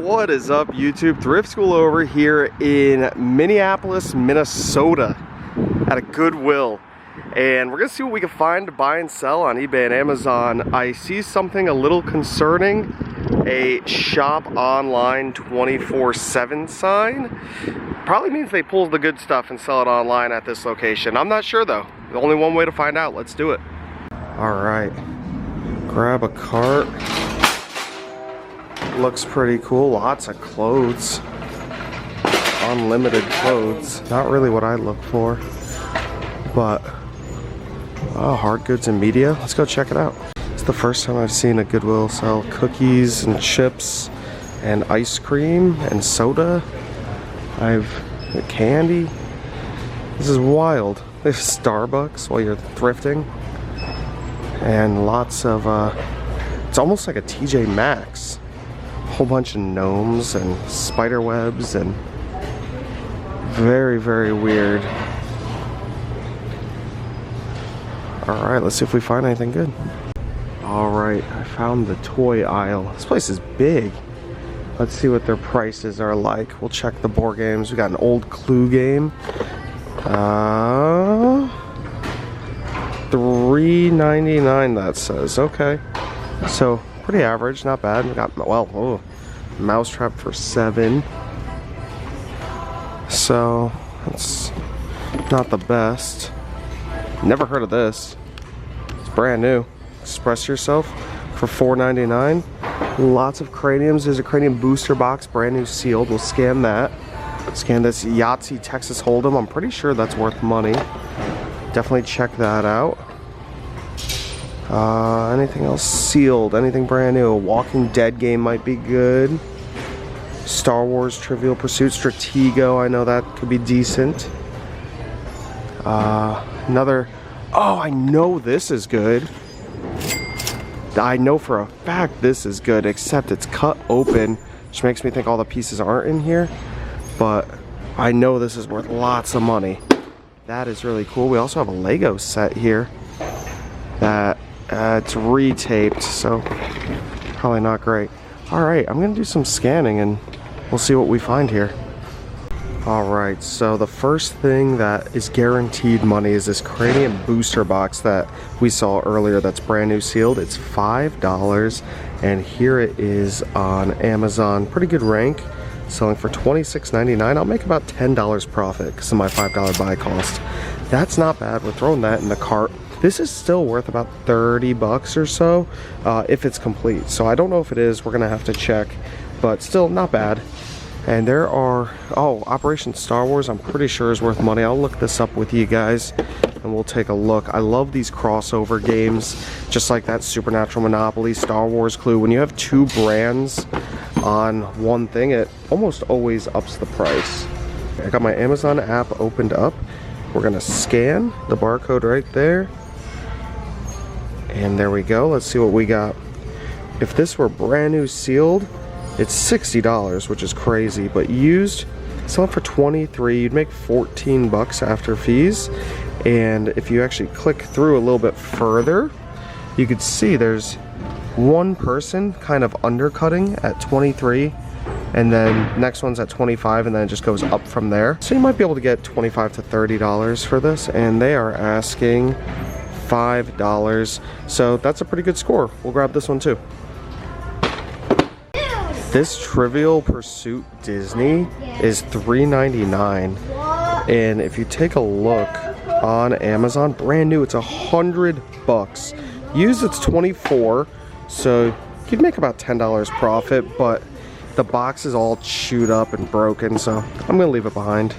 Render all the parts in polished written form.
What is up, YouTube? Thrift School over here in Minneapolis, Minnesota at a Goodwill. And we're gonna see what we can find to buy and sell on eBay and Amazon. I see something a little concerning, a shop online 24/7 sign. Probably means they pull the good stuff and sell it online at this location. I'm not sure though. There's only one way to find out. Let's do it. All right, grab a cart. Looks pretty cool. Lots of clothes. Unlimited clothes. Not really what I look for, but hard goods and media. Let's go check it out. It's the first time I've seen a Goodwill sell cookies and chips and ice cream and soda. I've candy. This is wild. There's Starbucks while you're thrifting, and lots of it's almost like a TJ Maxx. Whole bunch of gnomes and spider webs and very, very weird. Alright, let's see if we find anything good. Alright, I found the toy aisle. This place is big. Let's see what their prices are like. We'll check the board games. We got an old Clue game. $3.99 that says. Okay. So pretty average, not bad. We got, well, Mousetrap for $7. So that's not the best. Never heard of this. It's brand new. Express Yourself for $4.99. Lots of craniums. There's a cranium booster box, brand new sealed. We'll scan that. Scan this Yahtzee Texas Hold'em. I'm pretty sure that's worth money. Definitely check that out. Anything else sealed? Anything brand new? A Walking Dead game might be good. Star Wars Trivial Pursuit Stratego. I know that could be decent. Another. Oh, I know this is good. I know for a fact this is good, except it's cut open, which makes me think all the pieces aren't in here. But I know this is worth lots of money. That is really cool. We also have a Lego set here that it's retaped, so probably not great. Alright, I'm gonna do some scanning and we'll see what we find here. Alright, so the first thing that is guaranteed money is this cranium booster box that we saw earlier that's brand new sealed. It's $5, and here it is on Amazon. Pretty good rank, selling for $26.99. I'll make about $10 profit because of my $5 buy cost. That's not bad. We're throwing that in the cart. This is still worth about 30 bucks or so if it's complete. So I don't know if it is. We're gonna have to check, but still not bad. And there are, Operation Star Wars, I'm pretty sure is worth money. I'll look this up with you guys and we'll take a look. I love these crossover games, just like that Supernatural Monopoly, Star Wars Clue. When you have two brands on one thing, it almost always ups the price. I got my Amazon app opened up. We're gonna scan the barcode right there. And there we go. Let's see what we got. If this were brand new sealed, it's $60, which is crazy, but used, selling for $23, you'd make 14 bucks after fees. And if you actually click through a little bit further, you could see there's one person kind of undercutting at 23, and then next one's at 25, and then it just goes up from there. So you might be able to get $25 to $30 for this, and they are asking $5. So that's a pretty good score. We'll grab this one too. This Trivial Pursuit Disney is $3.99, and if you take a look on Amazon, brand new, it's 100 bucks. Used, it's 24, so you'd make about $10 profit, but the box is all chewed up and broken, so I'm gonna leave it behind.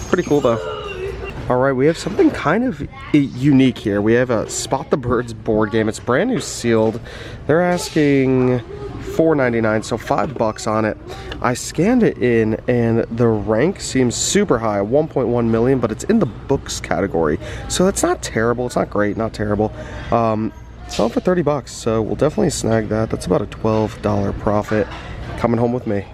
Pretty cool though. Alright, we have something kind of unique here. We have a Spot the Birds board game. It's brand new sealed. They're asking $4.99, so 5 bucks on it. I scanned it in and the rank seems super high, 1.1 million, but it's in the books category. So it's not terrible. It's not great, not terrible. Selling for 30 bucks, so we'll definitely snag that. That's about a $12 profit coming home with me.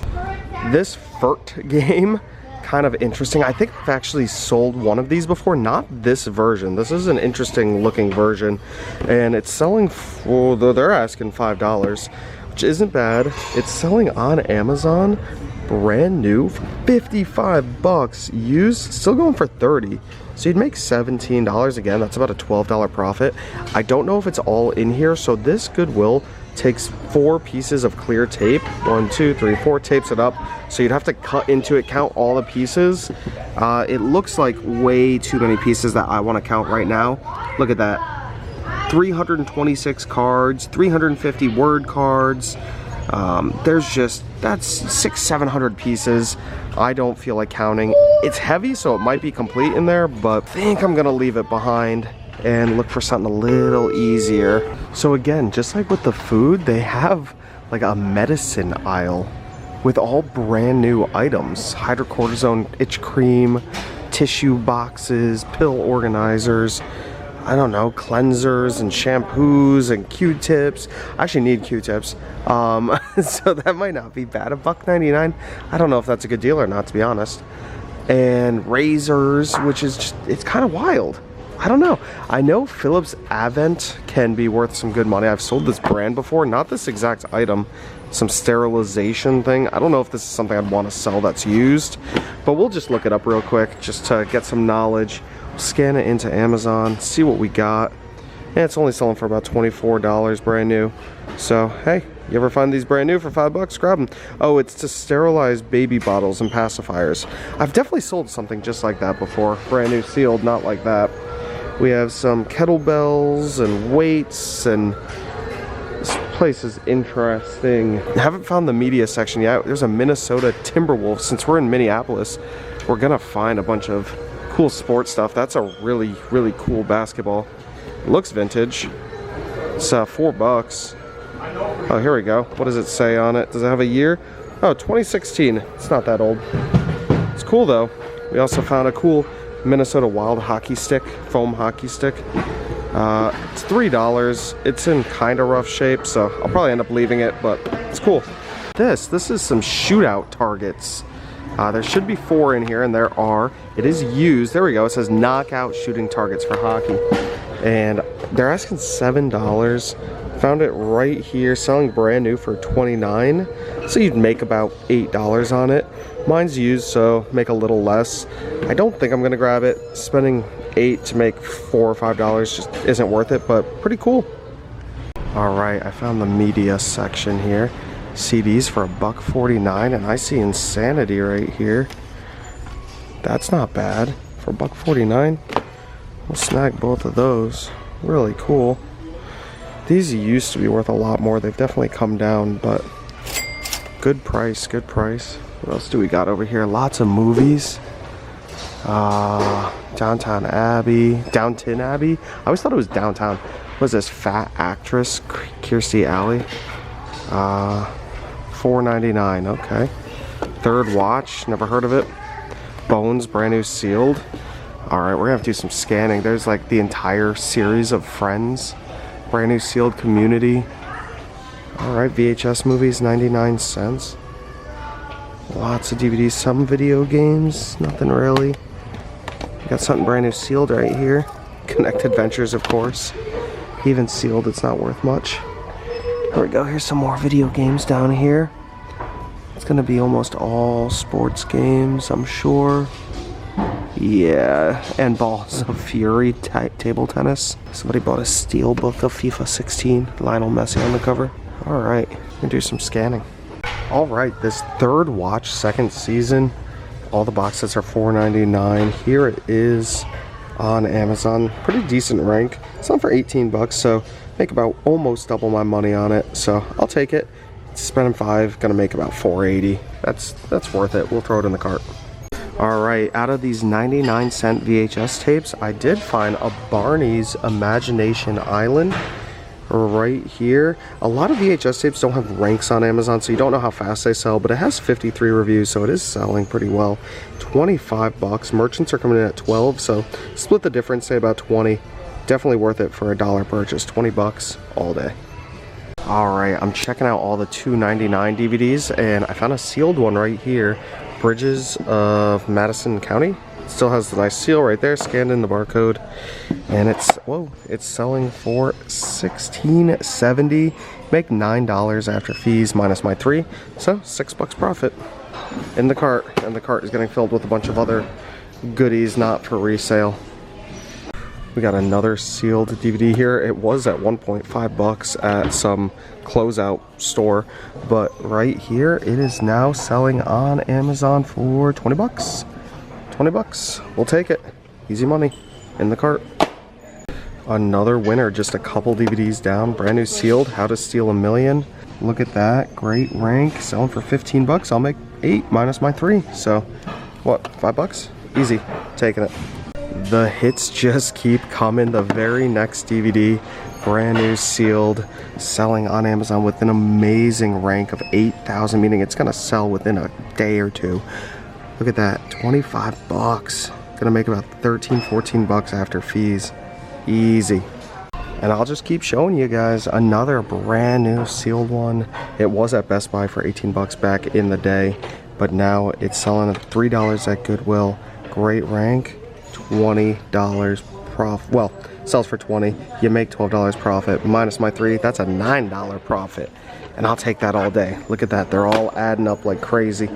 This Furt game, kind of interesting. I think I've actually sold one of these before, not this version. This is an interesting looking version, and it's selling for, they're asking $5, which isn't bad. It's selling on Amazon, brand new, for 55 bucks. Used, still going for 30. So you'd make $17 again. That's about a $12 profit. I don't know if it's all in here. So this Goodwill takes 4 pieces of clear tape. 1, 2, 3, 4, tapes it up. So you'd have to cut into it, count all the pieces. It looks like way too many pieces that I want to count right now. Look at that. 326 cards, 350 word cards. There's just, that's 600-700 pieces. I don't feel like counting. It's heavy, so it might be complete in there, but I think I'm gonna leave it behind and look for something a little easier. So again, just like with the food, they have like a medicine aisle with all brand new items. Hydrocortisone itch cream, tissue boxes, pill organizers, I don't know, cleansers and shampoos and Q-tips. I actually need Q-tips. So that might not be bad. $1.99. I don't know if that's a good deal or not, to be honest. And razors, which is just, it's kind of wild. I don't know. I know Philips Avent can be worth some good money. I've sold this brand before, not this exact item. Some sterilization thing. I don't know if this is something I'd want to sell that's used, but we'll just look it up real quick just to get some knowledge. Scan it into Amazon, see what we got. And it's only selling for about $24 brand new. So hey, you ever find these brand new for $5? Grab them. Oh, it's to sterilize baby bottles and pacifiers. I've definitely sold something just like that before. Brand new, sealed, not like that. We have some kettlebells and weights, and this place is interesting. I haven't found the media section yet. There's a Minnesota Timberwolves. Since we're in Minneapolis, we're gonna find a bunch of cool sports stuff. That's a really, really cool basketball. It looks vintage. It's $4. Oh, here we go. What does it say on it? Does it have a year? Oh, 2016. It's not that old. It's cool though. We also found a cool Minnesota Wild hockey stick, foam hockey stick. It's $3. It's in kind of rough shape, so I'll probably end up leaving it, but it's cool. This is some shootout targets. There should be 4 in here, and there are. It is used. There we go. It says knockout shooting targets for hockey. And they're asking $7. Found it right here, selling brand new for $29. So you'd make about $8 on it. Mine's used, so make a little less. I don't think I'm going to grab it. Spending $8 to make $4 or $5 just isn't worth it, but pretty cool. Alright, I found the media section here. CDs for $1.49, and I see Insanity right here. That's not bad for $1.49. We'll snag both of those. Really cool. These used to be worth a lot more. They've definitely come down, but good price, good price. What else do we got over here? Lots of movies. Downton Abbey. I always thought it was Downtown. What is this? Fat Actress, Kirstie Alley. $4.99, okay. Third Watch, never heard of it. Bones, brand new, sealed. Alright, we're gonna have to do some scanning. There's like the entire series of Friends. Brand new, sealed. Community. Alright, VHS movies, 99 cents. Lots of DVDs, some video games, nothing really. Got something brand new, sealed right here. Connect Adventures, of course. Even sealed, it's not worth much. Here we go, here's some more video games down here. It's gonna be almost all sports games, I'm sure. Yeah, and Balls of Fury, table tennis. Somebody bought a steel book of FIFA 16, Lionel Messi on the cover. Alright, we're gonna do some scanning. Alright, this Third Watch second season, all the box sets are $4.99. Here it is on Amazon. Pretty decent rank. It's on for $18, so make about almost double my money on it, so I'll take it. Spending $5, gonna make about $4.80. That's worth it. We'll throw it in the cart. Alright, out of these 99-cent VHS tapes, I did find a Barney's Imagination Island right here. A lot of VHS tapes don't have ranks on Amazon, so you don't know how fast they sell, but it has 53 reviews, so it is selling pretty well. $25. Merchants are coming in at 12, so split the difference, say about 20. Definitely worth it for $1 purchase. 20 bucks all day. Alright, I'm checking out all the $2.99 DVDs, and I found a sealed one right here. Bridges of Madison County. It still has the nice seal right there, scanned in the barcode. And it's selling for $16.70. Make $9 after fees minus my 3, so $6 profit in the cart. And the cart is getting filled with a bunch of other goodies not for resale. We got another sealed DVD here. It was at 1.5 bucks at some closeout store, but right here it is now selling on Amazon for 20 bucks. 20 bucks. We'll take it. Easy money in the cart. Another winner, just a couple DVDs down. Brand new sealed, How to Steal a Million. Look at that. Great rank. Selling for 15 bucks. I'll make 8 minus my 3. So, what, 5 bucks? Easy. Taking it. The hits just keep coming. The very next DVD, brand new sealed, selling on Amazon with an amazing rank of 8,000, meaning it's gonna sell within a day or two. Look at that, 25 bucks. Gonna make about 13, 14 bucks after fees. Easy. And I'll just keep showing you guys another brand new sealed one. It was at Best Buy for 18 bucks back in the day, but now it's selling at $3 at Goodwill. Great rank. $20 profit. Well, sells for 20. You make $12 profit. Minus my 3, that's a $9 profit. And I'll take that all day. Look at that. They're all adding up like crazy.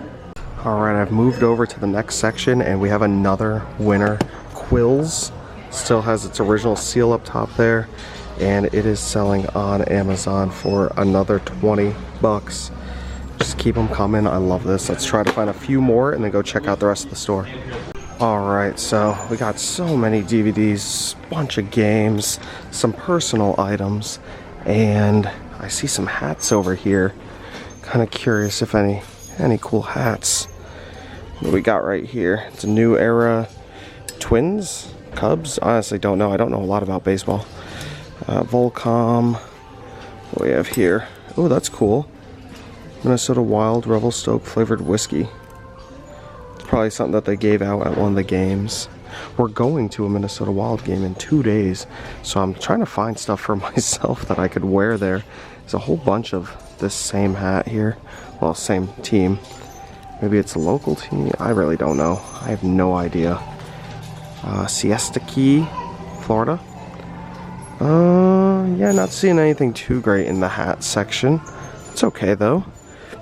Alright, I've moved over to the next section and we have another winner. Quills. Still has its original seal up top there. And it is selling on Amazon for another 20 bucks. Just keep them coming. I love this. Let's try to find a few more and then go check out the rest of the store. Alright, so we got so many DVDs, bunch of games, some personal items, and I see some hats over here. Kind of curious if any cool hats. What we got right here? It's a New Era Twins? Cubs? Honestly don't know. I don't know a lot about baseball. Volcom. What do we have here? Oh, that's cool. Minnesota Wild Revelstoke flavored whiskey. Probably something that they gave out at one of the games. We're going to a Minnesota Wild game in 2 days, so I'm trying to find stuff for myself that I could wear there. There's a whole bunch of this same hat here. Well, same team. Maybe it's a local team. I really don't know. I have no idea. Siesta Key, Florida. Yeah, not seeing anything too great in the hat section. It's okay though.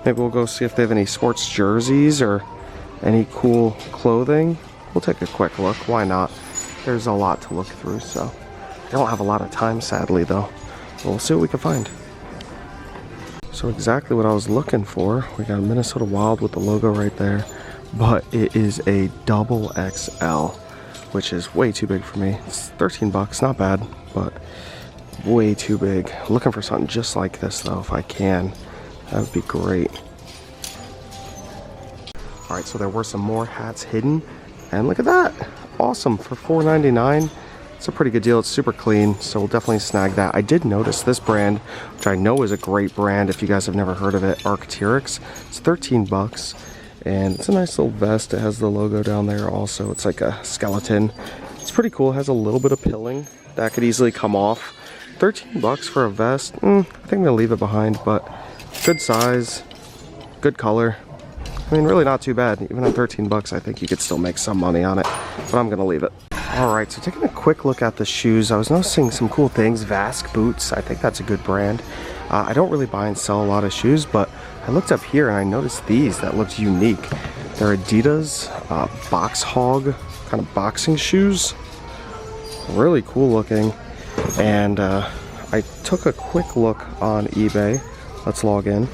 Maybe we'll go see if they have any sports jerseys or any cool clothing. We'll take a quick look. Why not? There's a lot to look through, so I don't have a lot of time, sadly, though. We'll see what we can find. So exactly what I was looking for. We got a Minnesota Wild with the logo right there, but it is a double XL, which is way too big for me. It's 13 bucks, not bad, but way too big. Looking for something just like this, though, if I can. That would be great. Alright, so there were some more hats hidden, and look at that! Awesome, for $4.99. It's a pretty good deal. It's super clean, so we'll definitely snag that. I did notice this brand, which I know is a great brand if you guys have never heard of it, Arc'teryx. It's 13 bucks, and it's a nice little vest. It has the logo down there also. It's like a skeleton. It's pretty cool. It has a little bit of pilling. That could easily come off. 13 bucks for a vest. I think I'm going to leave it behind, but good size, good color. I mean, really not too bad. Even at 13 bucks, I think you could still make some money on it, but I'm gonna leave it. Alright, so taking a quick look at the shoes, I was noticing some cool things. Vask boots, I think that's a good brand. I don't really buy and sell a lot of shoes, but I looked up here and I noticed these that looked unique. They're Adidas Box Hog kind of boxing shoes. Really cool looking. And I took a quick look on eBay. Let's log in.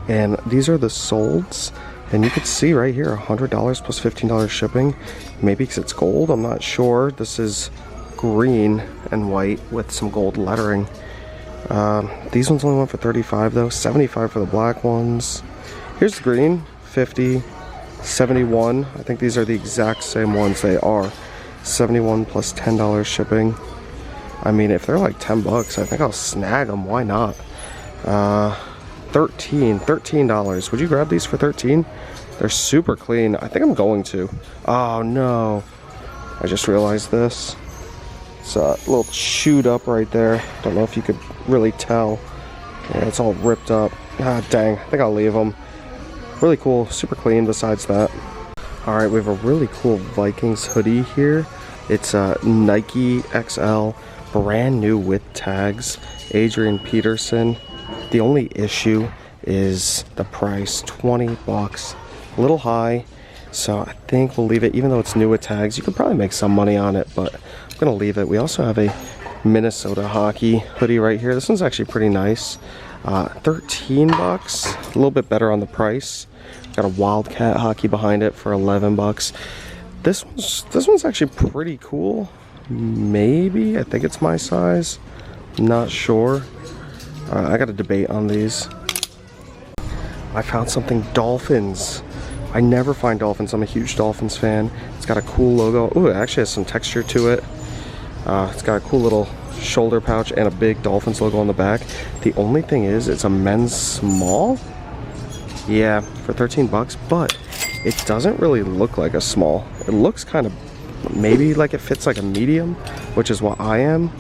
And these are the solds. And you can see right here, $100 plus $15 shipping. Maybe because it's gold, I'm not sure. This is green and white with some gold lettering. These ones only went for $35 though, $75 for the black ones. Here's the green, $50, $71. I think these are the exact same ones. They are $71 plus $10 shipping. I mean, if they're like 10 bucks, I think I'll snag them. Why not? $13. Would you grab these for 13? They're super clean. I think I'm going to. Oh no. I just realized this. It's a little chewed up right there. Don't know if you could really tell. Yeah, it's all ripped up. Ah, dang. I think I'll leave them. Really cool. Super clean besides that. Alright, we have a really cool Vikings hoodie here. It's a Nike XL. Brand new with tags. Adrian Peterson. The only issue is the price, 20 bucks. A little high, so I think we'll leave it. Even though it's new with tags, you could probably make some money on it, but I'm gonna leave it. We also have a Minnesota hockey hoodie right here. This one's actually pretty nice. 13 bucks, a little bit better on the price. Got a Wildcat hockey behind it for 11 bucks. This one's actually pretty cool. Maybe, I think it's my size. Not sure. I got a debate on these. I found something Dolphins. I never find Dolphins. I'm a huge Dolphins fan. It's got a cool logo. Ooh, it actually has some texture to it. It's got a cool little shoulder pouch and a big Dolphins logo on the back. The only thing is, it's a men's small. Yeah, for 13 bucks, but it doesn't really look like a small. It looks kind of, maybe like it fits like a medium, which is what I am.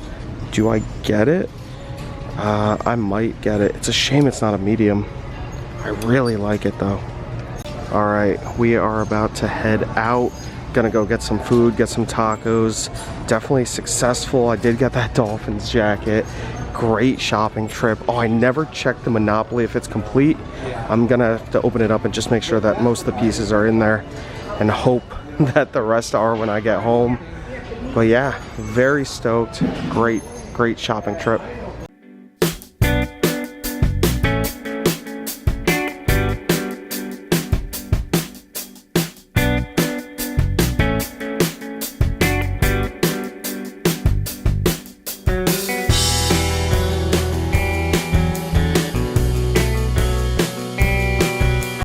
Do I get it? I might get it. It's a shame it's not a medium. I really like it though. All right, we are about to head out. Gonna go get some food, get some tacos. Definitely successful. I did get that Dolphins jacket. Great shopping trip. Oh, I never checked the Monopoly if it's complete. I'm gonna have to open it up and just make sure that most of the pieces are in there and hope that the rest are when I get home. But yeah, very stoked. Great shopping trip.